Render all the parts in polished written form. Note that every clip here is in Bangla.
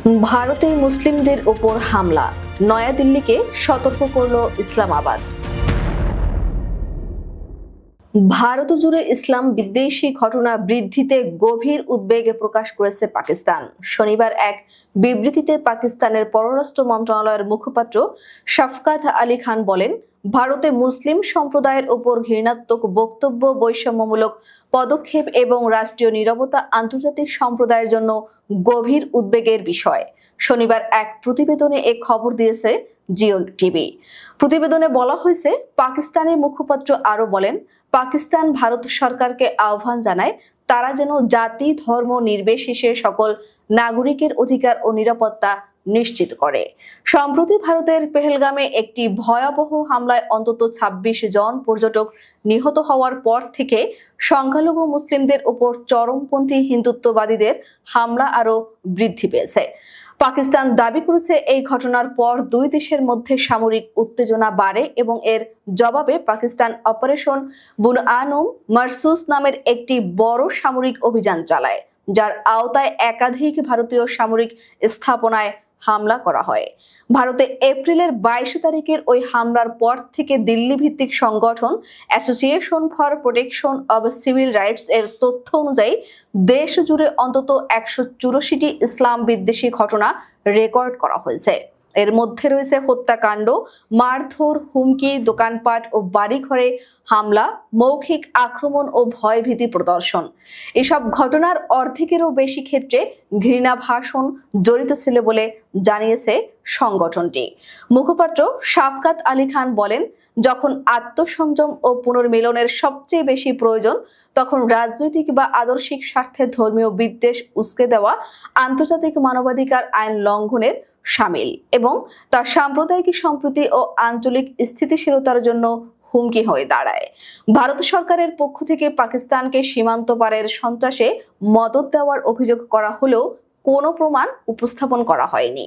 ভারতে মুসলিমদের উপর হামলা, নয়াদিল্লিকে সতর্ক করল ইসলামাবাদ। ভারত জুড়ে ইসলাম বিদ্বেষী ঘটনা বৃদ্ধিতে গভীর উদ্বেগ প্রকাশ করেছে পাকিস্তান। শনিবার এক বিবৃতিতে পাকিস্তানের পররাষ্ট্র মন্ত্রণালয়ের মুখপাত্র শফকাত আলী খান বলেন, ভারতে মুসলিম সম্প্রদায়ের উপর ঘৃণাত্মক বক্তব্য, বৈষম্যমূলক পদক্ষেপ এবং রাষ্ট্রীয় নীরবতা আন্তর্জাতিক সম্প্রদায়ের জন্য গভীর উদ্বেগের বিষয়। শনিবার এক প্রতিবেদনে এ খবর দিয়েছে জিও টিভি। প্রতিবেদনে বলা হয়েছে, পাকিস্তানি মুখপাত্র আরো বলেন, পাকিস্তান ভারত সরকারকে আহ্বান জানায় তারা যেন জাতি ধর্ম নির্বিশেষে সকল নাগরিকের অধিকার ও নিরাপত্তা নিশ্চিত করে। সম্প্রতি ভারতের পেহেলগামে একটি ভয়াবহ হামলায় অন্তত ২৬ জন পর্যটক নিহত হওয়ার পর থেকে সংখ্যালঘু মুসলিমদের উপর চরমপন্থী হিন্দুত্ববাদীদের হামলা আরও বৃদ্ধি পেয়েছে। পাকিস্তান দাবি করেছে, এই ঘটনার পর দুই দেশের মধ্যে সামরিক উত্তেজনা বাড়ে এবং এর জবাবে পাকিস্তান অপারেশন বুরআনুম মারসুস নামের একটি বড় সামরিক অভিযান চালায়, যার আওতায় একাধিক ভারতীয় সামরিক স্থাপনায় হামলা করা হয়। ভারতে এপ্রিলের ২২ তারিখের ওই হামলার পর থেকে দিল্লি ভিত্তিক সংগঠন association for protection of civil rights এর তথ্য অনুযায়ী দেশ জুড়ে অন্তত ১৮৪টি ইসলাম বিদ্বেষী ঘটনা রেকর্ড করা হয়েছে। এর মধ্যে রয়েছে হত্যাকাণ্ড, মারধর, হুমকি, দোকানপাট ও বাড়িঘরে হামলা, মৌখিক আক্রমণ ও ভয়ভীতি প্রদর্শন। এসব ঘটনার অর্ধেকেরও বেশি ক্ষেত্রে ঘৃণা ভাষণ জড়িত ছিল বলে জানিয়েছে সংগঠনটি। মুখপাত্র শফকাত আলী খান বলেন, যখন আত্মসংযম ও পুনর্মিলনের সবচেয়ে বেশি প্রয়োজন, তখন রাজনৈতিক বা আদর্শিক স্বার্থে ধর্মীয় বিদ্বেষ উস্কে দেওয়া আন্তর্জাতিক মানবাধিকার আইন লঙ্ঘনের শামিল এবং তা সাম্প্রদায়িক সম্প্রীতি ও আঞ্চলিক স্থিতিশীলতার জন্য হুমকি হয়ে দাঁড়ায়। ভারত সরকারের পক্ষ থেকে পাকিস্তানকে সীমান্ত পারের সন্ত্রাসে মদদ দেওয়ার অভিযোগ করা হলেও কোনো প্রমাণ উপস্থাপন করা হয়নি।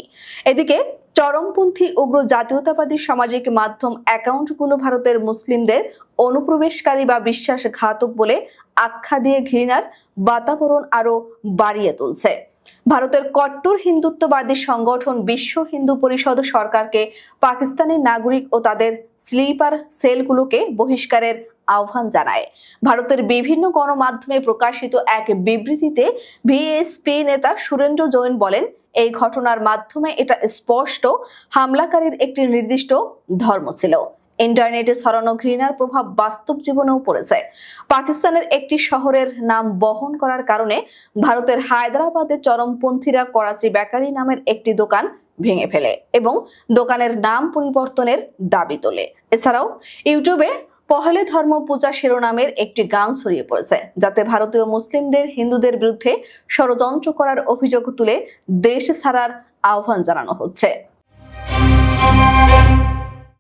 এদিকে চরমপন্থী উগ্র জাতীয়তাবাদী সামাজিক মাধ্যম অ্যাকাউন্টগুলো ভারতের মুসলিমদের অনুপ্রবেশকারী বা বিশ্বাসঘাতক বলে আখ্যা দিয়ে ঘৃণার বাতাবরণ আরো বাড়িয়ে তুলছে। ভারতের কট্টর হিন্দুত্ববাদী সংগঠন বিশ্ব হিন্দু পরিষদ সরকারকে পাকিস্তানের নাগরিক ও তাদের স্লিপার সেলগুলোকে বহিষ্কারের আহ্বান জানায়। ভারতের বিভিন্ন গণমাধ্যমে প্রকাশিত এক বিবৃতিতে ভিএসপি নেতা সুরেন্দ্র জৈন বলেন, এই ঘটনার মাধ্যমে এটা স্পষ্ট, হামলাকারীর একটি নির্দিষ্ট ধর্ম ছিল। ইন্টারনেটে ছড়ানো ঘৃণার প্রভাব বাস্তব জীবনেও পড়েছে। পাকিস্তানের একটি শহরের নাম বহন করার কারণে ভারতের হায়দ্রাবাদের চরমপন্থীরা করাচি বেকারি নামের একটি দোকান ভেঙে ফেলে এবং দোকানের নাম পরিবর্তনের দাবি তোলে। এছাড়াও ইউটিউবে পহলে ধর্ম পূজা শিরোনামের একটি গান ছড়িয়ে পড়েছে, যাতে ভারতীয় মুসলিমদের হিন্দুদের বিরুদ্ধে ষড়যন্ত্র করার অভিযোগ তুলে দেশ ছাড়ার আহ্বান জানানো হচ্ছে।